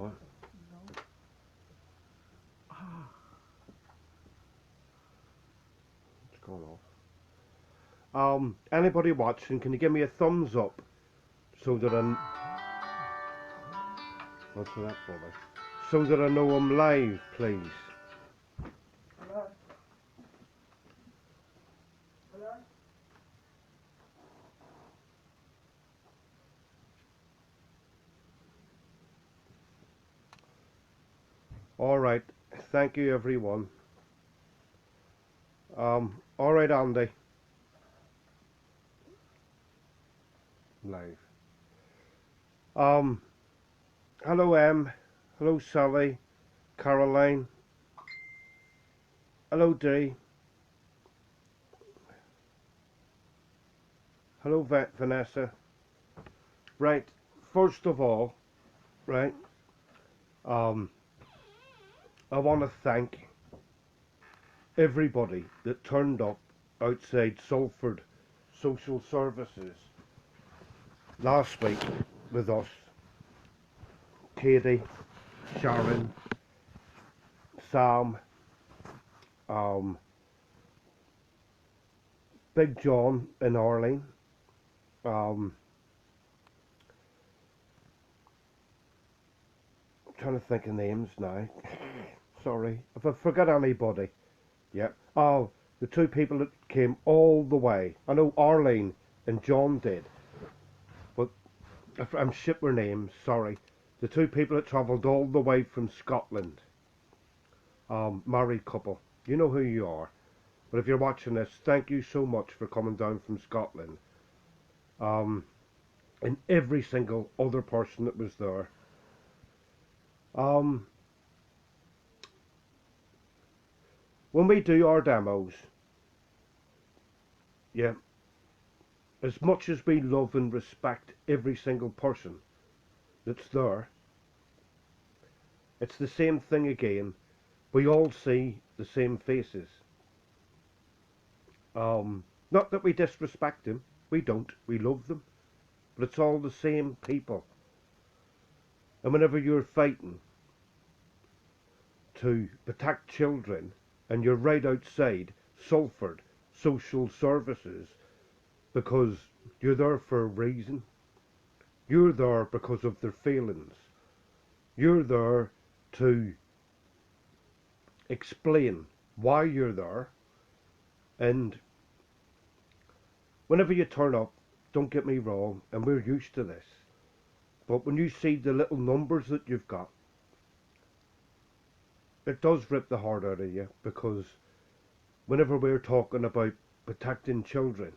What? No. It's gone off. Anybody watching, can you give me a thumbs up so that what's that for? So that I know I'm live, please. Hello? Hello? All right. Thank you, everyone. All right, Andy. Live. Hello, Em. Hello, Sally. Caroline. Hello, Dee. Hello, Vanessa. Right. First of all, right. I want to thank everybody that turned up outside Salford Social Services last week with us. Katie, Sharon, Sam, Big John and Arlene. I'm trying to think of names now. Sorry if I forgot anybody. Yeah. Oh, the two people that came all the way. I know Arlene and John did, but I'm shit with names. Sorry. The two people that travelled all the way from Scotland. Married couple. You know who you are. But if you're watching this, thank you so much for coming down from Scotland. And every single other person that was there. When we do our demos, yeah, as much as we love and respect every single person that's there, it's the same thing again. We all see the same faces. Not that we disrespect them, we don't, we love them, but it's all the same people. And whenever you're fighting to protect children and you're right outside Salford Social Services because you're there for a reason, you're there because of their feelings, you're there to explain why you're there, and whenever you turn up, don't get me wrong, and we're used to this, but when you see the little numbers that you've got, it does rip the heart out of you, because whenever we're talking about protecting children,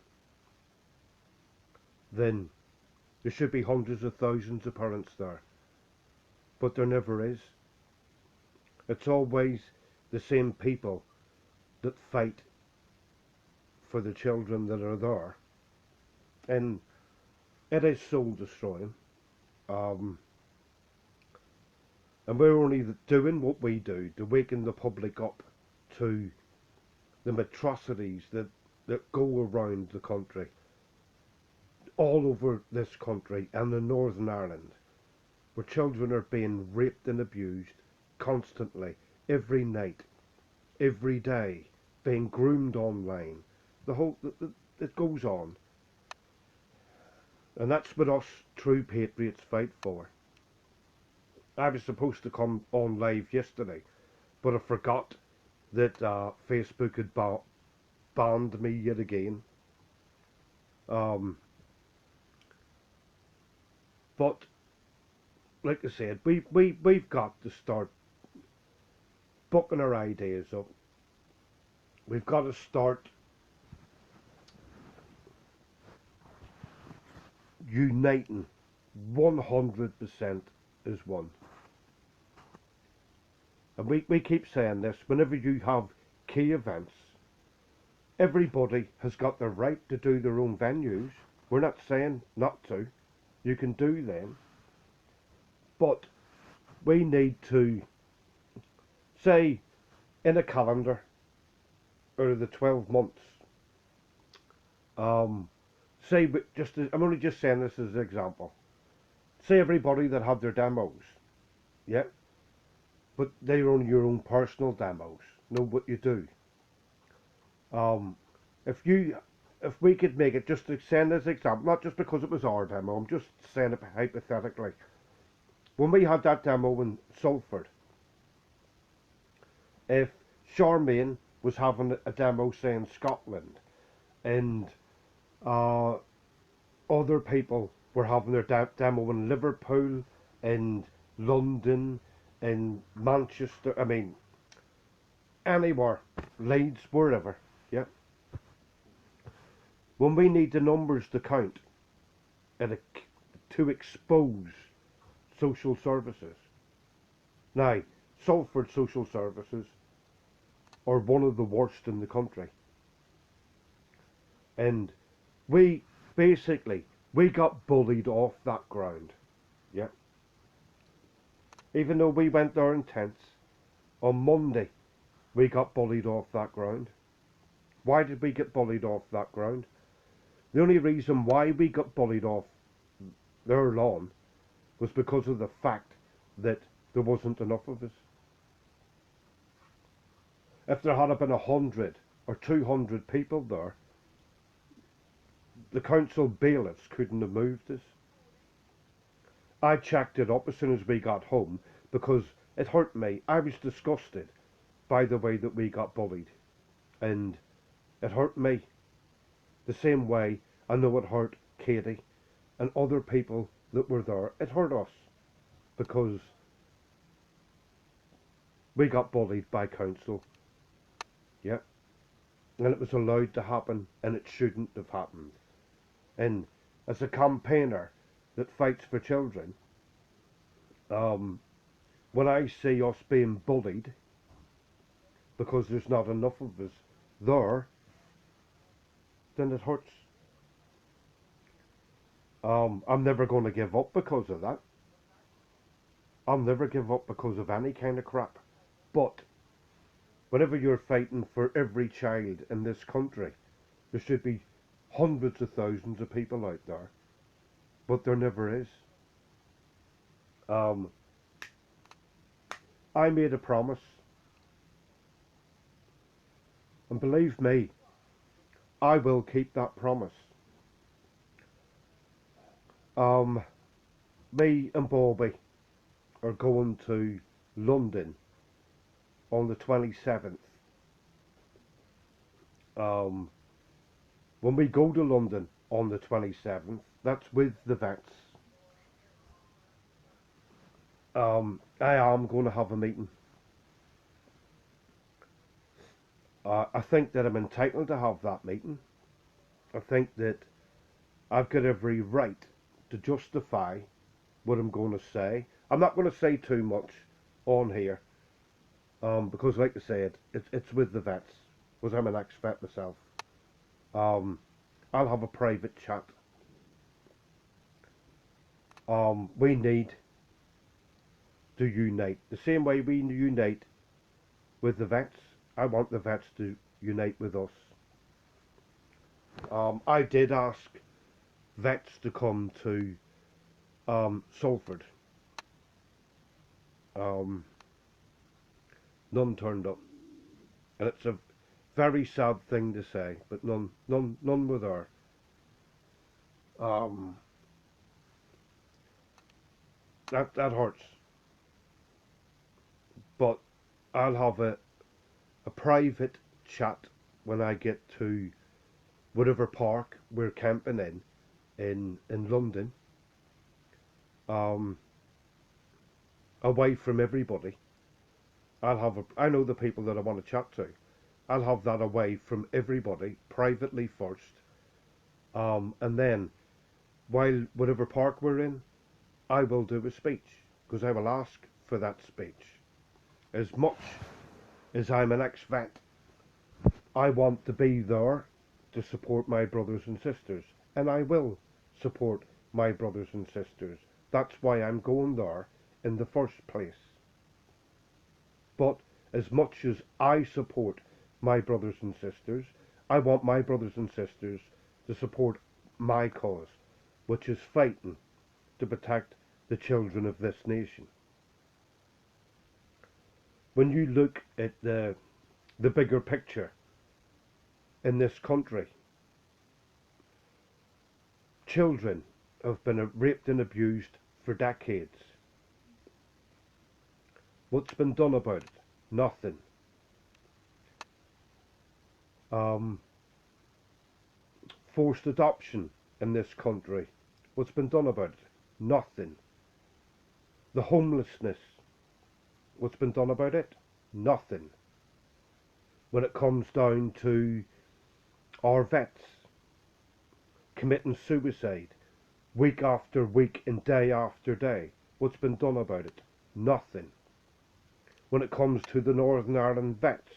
then there should be hundreds of thousands of parents there, but there never is. It's always the same people that fight for the children that are there, and it is soul destroying. And we're only doing what we do to waken the public up to the atrocities that go around the country, all over this country and in Northern Ireland, where children are being raped and abused constantly, every night, every day, being groomed online. It goes on. And that's what us true patriots fight for. I was supposed to come on live yesterday, but I forgot that Facebook had banned me yet again. But like I said, we've got to start booking our ideas up. We've got to start uniting 100% as one. And we keep saying this, whenever you have key events, everybody has got the right to do their own venues. We're not saying not to. You can do them. But we need to, say, in a calendar, out of the 12 months, say, I'm only just saying this as an example. Say everybody that had their demos yeah, but they're on your own personal demos. Know what you do. Um, if you, if we could make it, just to send as example, not just because it was our demo, I'm just saying it hypothetically. When we had that demo in Salford, if Charmaine was having a demo, say, in Scotland, and uh, other people were having their demo in Liverpool, in London, in Manchester, I mean, anywhere, Leeds, wherever, yeah. When we need the numbers to count and to expose social services. Now, Salford social services are one of the worst in the country. And we we got bullied off that ground. Yeah. Even though we went there in tents, on Monday we got bullied off that ground. Why did we get bullied off that ground? The only reason why we got bullied off their lawn was because of the fact that there wasn't enough of us. If there had been 100 or 200 people there, the council bailiffs couldn't have moved us. I checked it up as soon as we got home because it hurt me. I was disgusted by the way that we got bullied, and it hurt me the same way I know it hurt Katie and other people that were there. It hurt us because we got bullied by council, yeah, and it was allowed to happen, and it shouldn't have happened. And as a campaigner that fights for children, when I see us being bullied because there's not enough of us there, then it hurts. I'm never going to give up because of that. I'll never give up because of any kind of crap. But whenever you're fighting for every child in this country, there should be hundreds of thousands of people out there. But there never is. I made a promise. And believe me, I will keep that promise. Me and Bobby are going to London on the 27th. When we go to London on the 27th, that's with the vets. I am going to have a meeting. I think that I'm entitled to have that meeting. I think that I've got every right to justify what I'm going to say. I'm not going to say too much on here, because like I said, it's with the vets, because I'm an ex-vet myself. I'll have a private chat. We need to unite. The same way we unite with the vets, I want the vets to unite with us. I did ask vets to come to Salford. None turned up, and it's a very sad thing to say, but none were there. That hurts. But I'll have a private chat when I get to whatever park we're camping in London, away from everybody. I know the people that I want to chat to. I'll have that away from everybody privately first, and then while whatever park we're in, I will do a speech, because I will ask for that speech. As much as I'm an ex-vet, I want to be there to support my brothers and sisters, and I will support my brothers and sisters. That's why I'm going there in the first place. But as much as I support my brothers and sisters, I want my brothers and sisters to support my cause, which is fighting to protect the children of this nation. when you look at the bigger picture in this country, children have been raped and abused for decades. What's been done about it? Nothing. Forced adoption in this country. What's been done about it? Nothing. The homelessness. What's been done about it? Nothing. When it comes down to our vets committing suicide week after week and day after day, what's been done about it? Nothing. When it comes to the Northern Ireland vets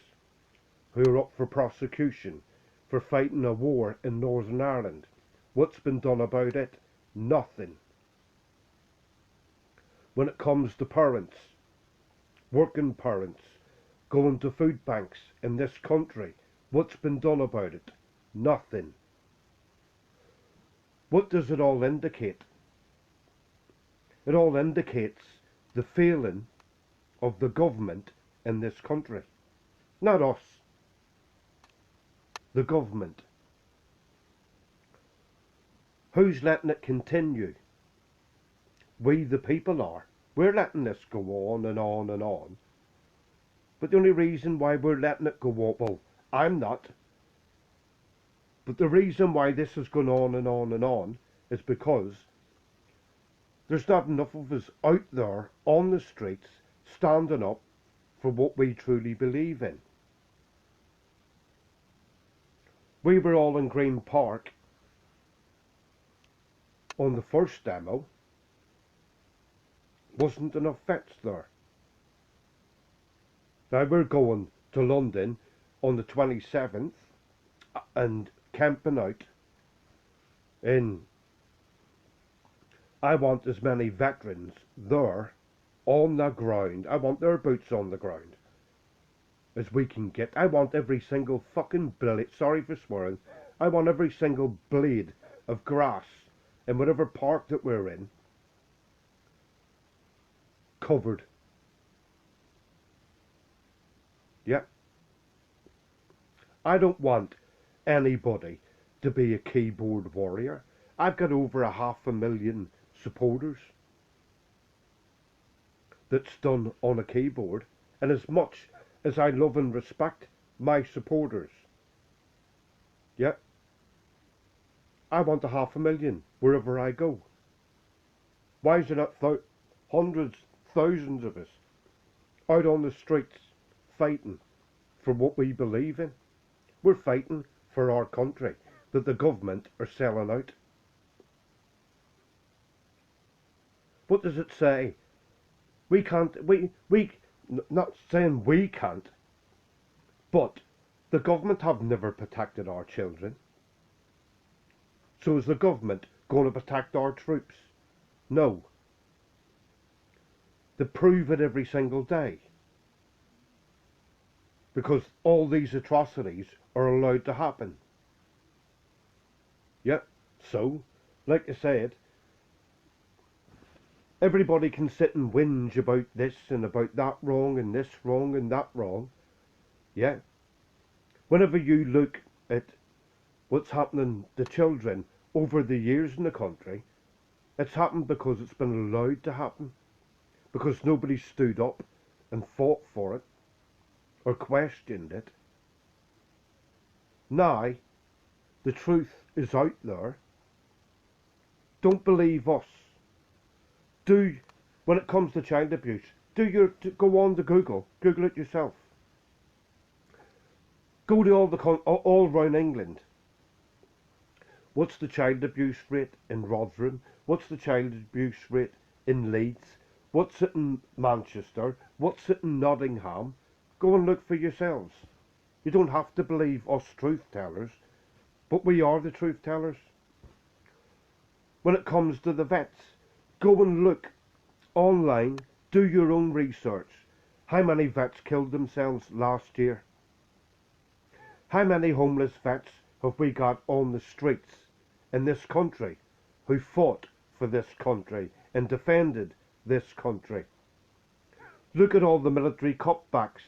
who are up for prosecution for fighting a war in Northern Ireland, what's been done about it? Nothing. When it comes to parents, working parents, going to food banks in this country, what's been done about it? Nothing. What does it all indicate? It all indicates the failing of the government in this country. Not us. The government. Who's letting it continue? We the people are. We're letting this go on and on and on. But the only reason why we're letting it go on, well, I'm not. But the reason why this has gone on and on and on is because there's not enough of us out there on the streets standing up for what we truly believe in. We were all in Green Park on the first demo. Wasn't enough vets there. Now we're going to London on the 27th and camping out in. I want as many veterans there on the ground. I want their boots on the ground as we can get. I want every single fucking blade, sorry for swearing, I want every single blade of grass in whatever park that we're in covered. Yep. I don't want anybody to be a keyboard warrior. I've got over 500,000 supporters that's done on a keyboard, and as much as I love and respect my supporters, yep, I want 500,000 wherever I go. Why is there not hundreds, thousands of us out on the streets fighting for what we believe in? We're fighting for our country that the government are selling out. What does it say? We can't, not saying we can't, but the government have never protected our children. So is the government going to protect our troops? No. They prove it every single day. Because all these atrocities are allowed to happen. Yep. So, like I said, everybody can sit and whinge about this and about that wrong and this wrong and that wrong. Yeah. Whenever you look at what's happening to children over the years in the country, it's happened because it's been allowed to happen. Because nobody stood up and fought for it or questioned it. Now, the truth is out there. Don't believe us. When it comes to child abuse, go on to Google it yourself. Go to all around England. What's the child abuse rate in Rotherham? What's the child abuse rate in Leeds? What's it in Manchester? What's it in Nottingham? Go and look for yourselves. You don't have to believe us truth tellers, but we are the truth tellers. When it comes to the vets, go and look online, do your own research. How many vets killed themselves last year? How many homeless vets have we got on the streets in this country who fought for this country and defended this country? Look at all the military cutbacks.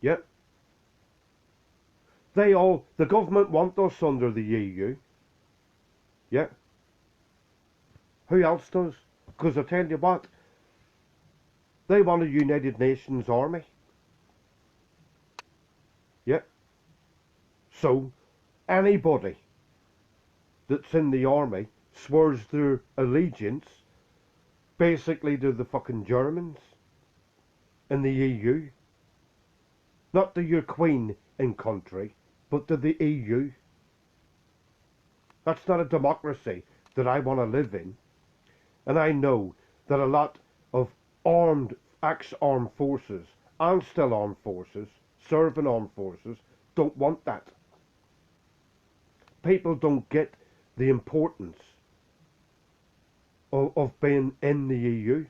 Yeah. The government want us under the EU. Yeah. Who else does? Because I tell you what, they want a United Nations army. Yeah. So, anybody that's in the army swears their allegiance basically to the fucking Germans in the EU. Not to your queen in country, but to the EU. That's not a democracy that I want to live in. And I know that a lot of ex-armed forces and still armed forces, serving armed forces, don't want that. People don't get the importance of being in the EU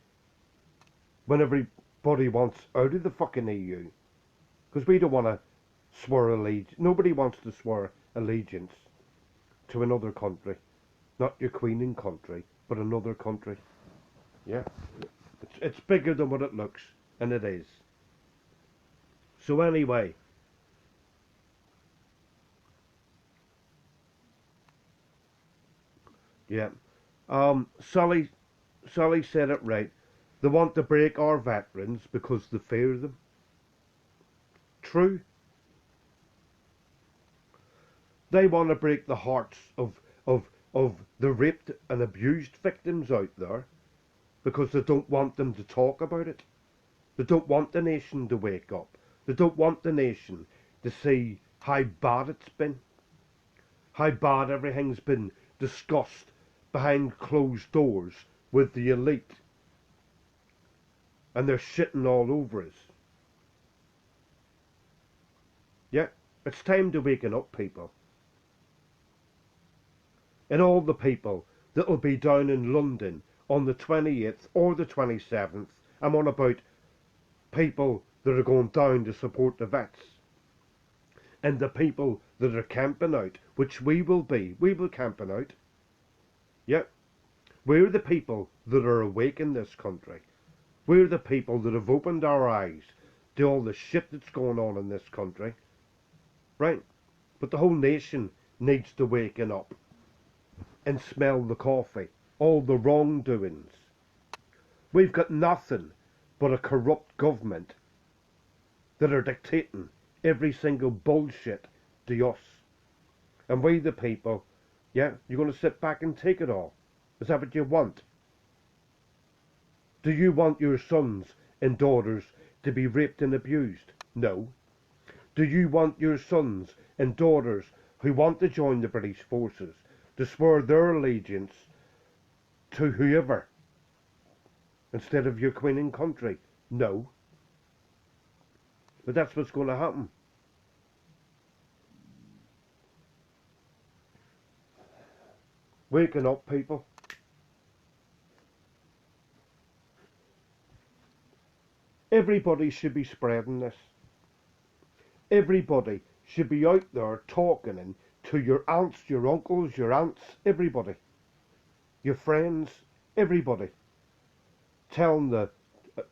when everybody wants out of the fucking EU. Because we don't want to swear allegiance. Nobody wants to swear allegiance to another country. Not your queen in country, but another country. Yeah. It's bigger than what it looks, and it is. So anyway, yeah. Sully said it right. They want to break our veterans because they fear them. True. They want to break the hearts of the raped and abused victims out there because they don't want them to talk about it. They don't want the nation to wake up. They don't want the nation to see how bad it's been. How bad everything's been discussed behind closed doors with the elite. And they're shitting all over us. Yeah, it's time to waken up, people. And all the people that'll be down in London on the 28th or the 27th, I'm on about people that are going down to support the vets. And the people that are camping out, which we will be, we will camping out. Yeah, we're the people that are awake in this country. We're the people that have opened our eyes to all the shit that's going on in this country. Right? But the whole nation needs to waken up and smell the coffee. All the wrongdoings. We've got nothing but a corrupt government that are dictating every single bullshit to us. And we the people, yeah, you're going to sit back and take it all. Is that what you want? Do you want your sons and daughters to be raped and abused? No. Do you want your sons and daughters who want to join the British forces to swear their allegiance to whoever instead of your queen and country? No. But that's what's going to happen. Waking up, people. Everybody should be spreading this. Everybody should be out there talking and to your aunts, your uncles, your aunts, everybody. Your friends, everybody. Telling the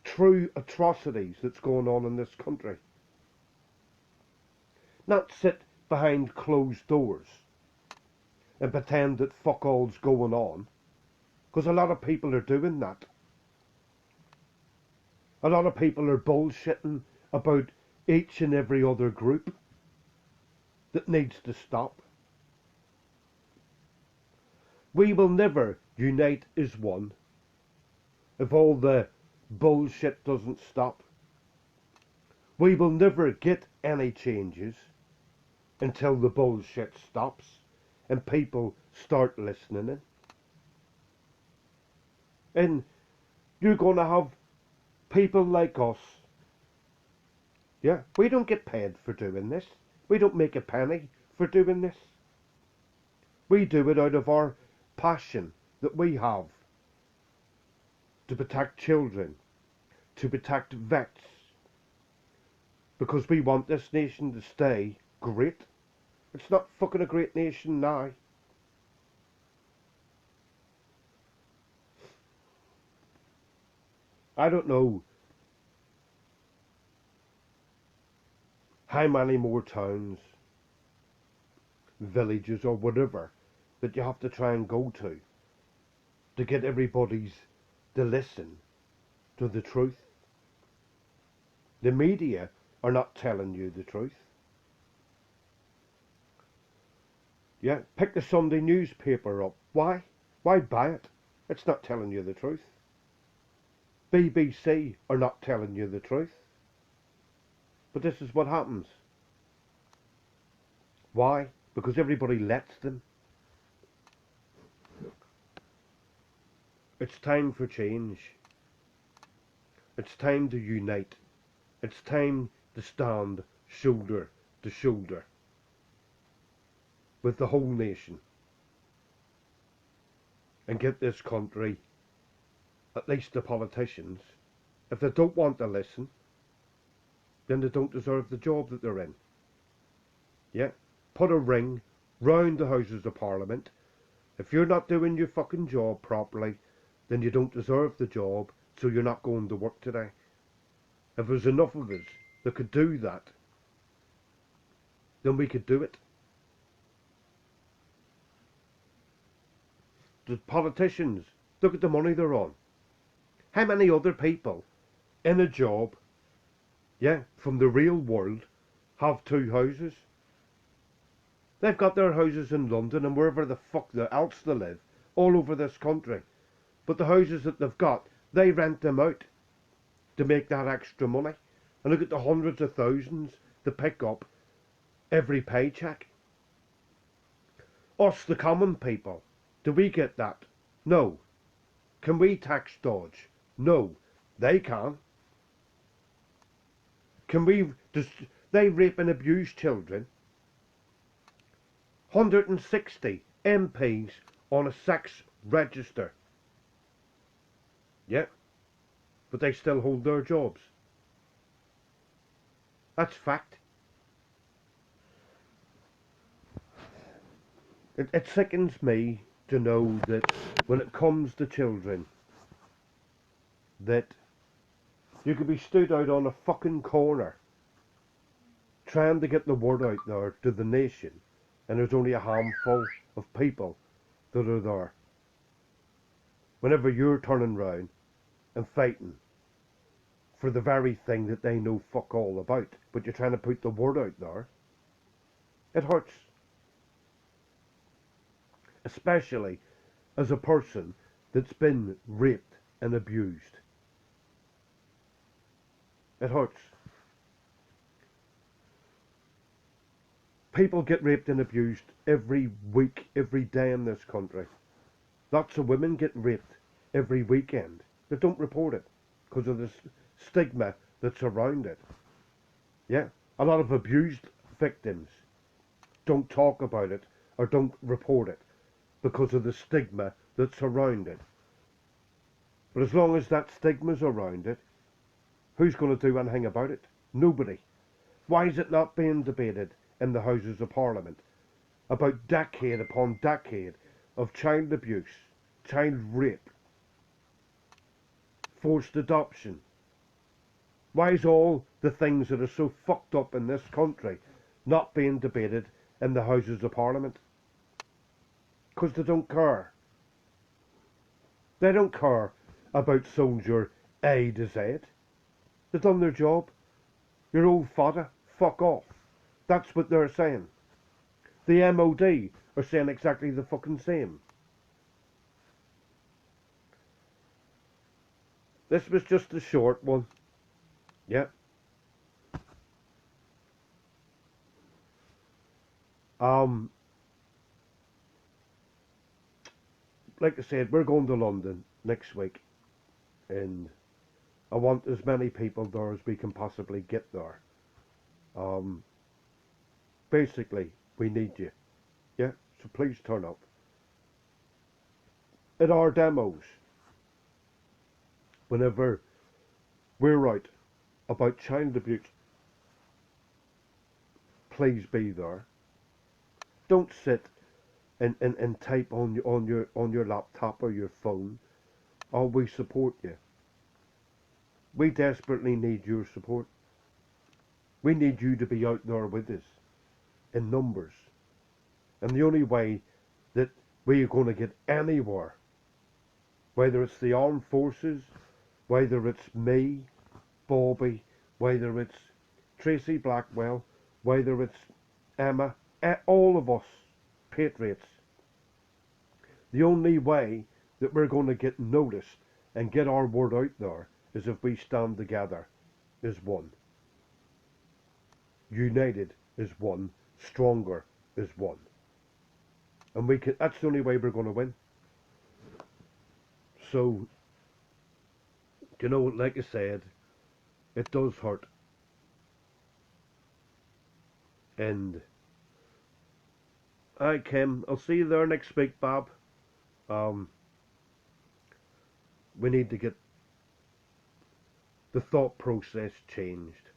true atrocities that's going on in this country. Not sit behind closed doors and pretend that fuck all's going on. Because a lot of people are doing that. A lot of people are bullshitting about each and every other group that needs to stop. We will never unite as one if all the bullshit doesn't stop. We will never get any changes until the bullshit stops and people start listening. And you're going to have people like us. Yeah, we don't get paid for doing this. We don't make a penny for doing this. We do it out of our passion that we have to protect children, to protect vets, because we want this nation to stay great. It's not fucking a great nation now. I don't know how many more towns, villages or whatever that you have to try and go to get everybody's to listen to the truth. The media are not telling you the truth. Yeah, pick the Sunday newspaper up. Why? Why buy it? It's not telling you the truth. BBC are not telling you the truth. But this is what happens. Why? Because everybody lets them. It's time for change. It's time to unite. It's time to stand shoulder to shoulder with the whole nation and get this country, at least the politicians, if they don't want to listen, then they don't deserve the job that they're in. Yeah, put a ring round the Houses of Parliament. If you're not doing your fucking job properly, then you don't deserve the job, so you're not going to work today. If there's enough of us that could do that, then we could do it. The politicians, look at the money they're on. How many other people in a job, yeah, from the real world, have two houses? They've got their houses in London and wherever the fuck else they live, all over this country. But the houses that they've got, they rent them out to make that extra money. And look at the hundreds of thousands they pick up every paycheck. Us, the common people, do we get that? No. Can we tax dodge? No. They can. Can we? They rape and abuse children. 160 MPs on a sex register. Yeah. But they still hold their jobs. That's fact. It sickens me to know that when it comes to children, that you could be stood out on a fucking corner trying to get the word out there to the nation, and there's only a handful of people that are there. Whenever you're turning round and fighting for the very thing that they know fuck all about, but you're trying to put the word out there, it hurts. Especially as a person that's been raped and abused. It hurts. People get raped and abused every week, every day in this country. Lots of women get raped every weekend. They don't report it because of the stigma that's around it. Yeah, a lot of abused victims don't talk about it or don't report it because of the stigma that's around it. But as long as that stigma's around it, who's going to do anything about it? Nobody. Why is it not being debated in the Houses of Parliament about decade upon decade of child abuse, child rape, forced adoption? Why is all the things that are so fucked up in this country not being debated in the Houses of Parliament? Because they don't care. They don't care about soldier A to Z. They've done their job. Your old fodder, fuck off. That's what they're saying. The MOD are saying exactly the fucking same. This was just a short one. Yeah. Like I said, we're going to London next week, and I want as many people there as we can possibly get there. Basically, we need you. Yeah, so please turn up. At our demos, whenever we're out about child abuse, please be there. Don't sit and type on your laptop or your phone. Oh, we support you. We desperately need your support. We need you to be out there with us in numbers. And the only way that we are going to get anywhere, whether it's the armed forces, whether it's me, Bobby, whether it's Tracy Blackwell, whether it's Emma, all of us patriots, the only way that we're going to get noticed and get our word out there is if we stand together as one. United as one, stronger as one. And we can, that's the only way we're going to win. So, you know, like I said, it does hurt. And I Kim, I'll see you there next week, Bob. We need to get the thought process changed,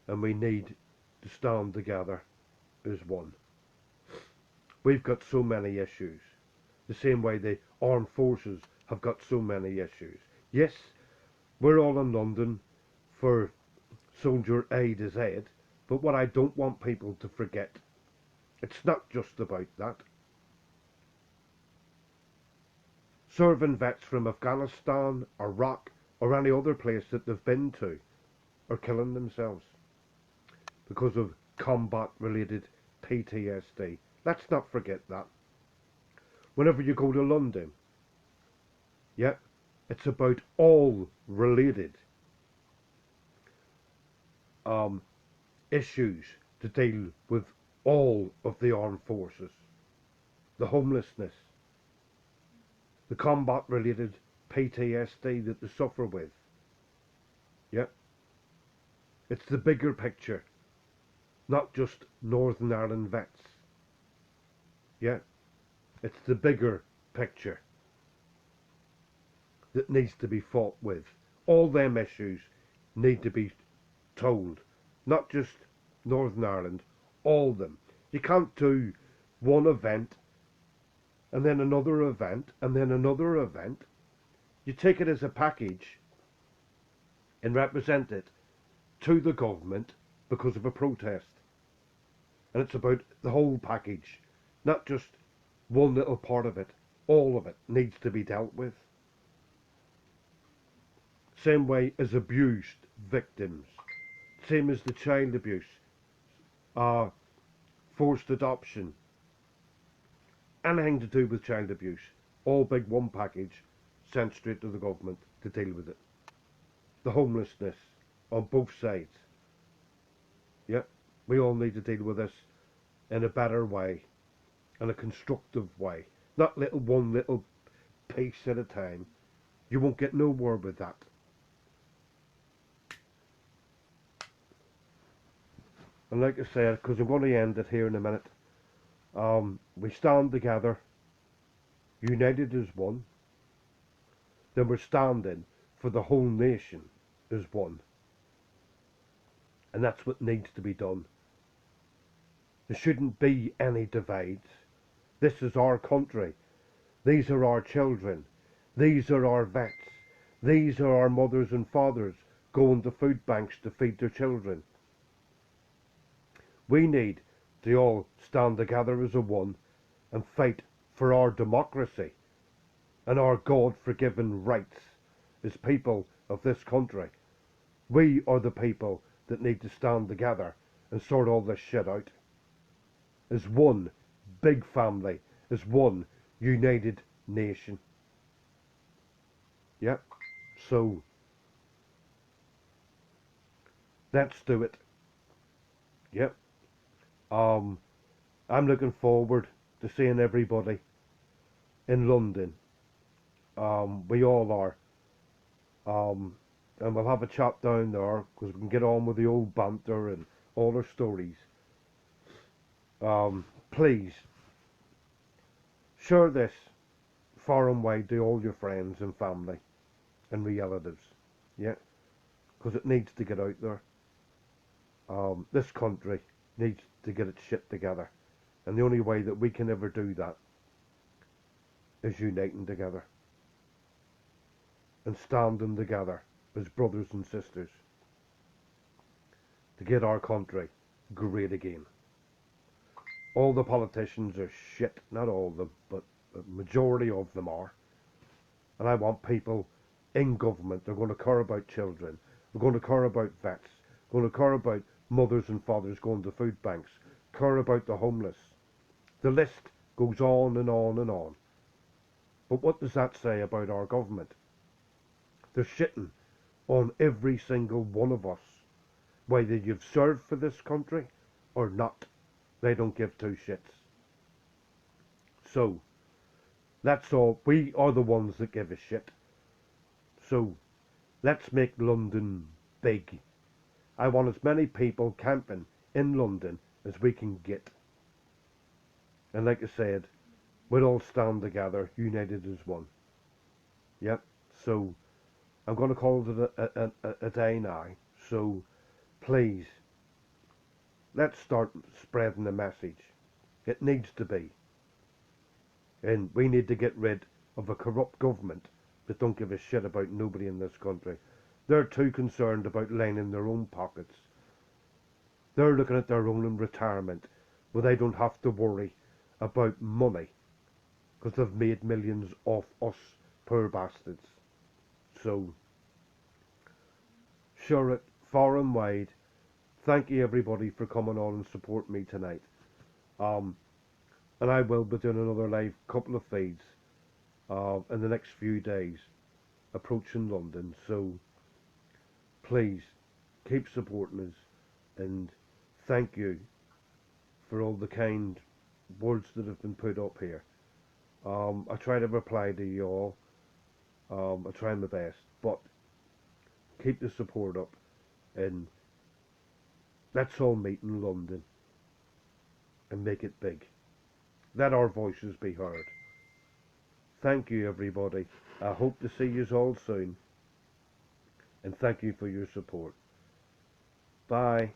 and we need to stand together as one. We've got so many issues, the same way the armed forces have got so many issues. Yes, we're all in London for Soldier A to Z, but what I don't want people to forget, it's not just about that. Serving vets from Afghanistan, Iraq, or any other place that they've been to are killing themselves because of combat-related PTSD. Let's not forget that. Whenever you go to London, yeah, it's about all related issues to deal with all of the armed forces. The homelessness, the combat-related PTSD that they suffer with. Yeah, it's the bigger picture, not just Northern Ireland vets. Yeah, it's the bigger picture that needs to be fought with. All them issues need to be told, not just Northern Ireland, all of them. You can't do one event and then another event and then another event. You take it as a package and represent it to the government because of a protest. And it's about the whole package, not just one little part of it. All of it needs to be dealt with. Same way as abused victims. Same as the child abuse, forced adoption. Anything to do with child abuse. All big one package sent straight to the government to deal with it. The homelessness on both sides. Yeah, we all need to deal with this in a better way, in a constructive way. Not one little piece at a time. You won't get nowhere with that. And like I said, because I'm going to end it here in a minute, we stand together, united as one. Then we're standing for the whole nation as one. And that's what needs to be done. There shouldn't be any divides. This is our country. These are our children. These are our vets. These are our mothers and fathers going to food banks to feed their children. We need to all stand together as a one and fight for our democracy and our God-forgiven rights as people of this country. We are the people that need to stand together and sort all this shit out. As one big family, as one united nation. Yep. So, let's do it. Yep. I'm looking forward to seeing everybody in London. We all are. And we'll have a chat down there because we can get on with the old banter and all our stories. Please share this far and wide to all your friends and family and relatives. Yeah, because it needs to get out there. This country needs to get its shit together, and the only way that we can ever do that is uniting together and standing together as brothers and sisters to get our country great again. All the politicians are shit, not all of them, but the majority of them are. And I want people in government, they're going to care about children, they're going to care about vets, going to care about mothers and fathers going to food banks, care about the homeless. The list goes on and on and on. But what does that say about our government? They're shitting on every single one of us. Whether you've served for this country or not, they don't give two shits. So, that's all. We are the ones that give a shit. So, let's make London big. I want as many people camping in London as we can get. And like I said, we'll all stand together, united as one. Yep. So, I'm going to call it a day now. So, please, let's start spreading the message. It needs to be. And we need to get rid of a corrupt government that don't give a shit about nobody in this country. They're too concerned about lining their own pockets. They're looking at their own retirement, where they don't have to worry about money, because they've made millions off us poor bastards. So, share it far and wide. Thank you everybody for coming on and support me tonight. And I will be doing another live couple of feeds in the next few days approaching London. So please keep supporting us, and thank you for all the kind words that have been put up here. I try to reply to you all. I try my best, but keep the support up, and let's all meet in London and make it big. Let our voices be heard. Thank you everybody. I hope to see you all soon, and thank you for your support. Bye.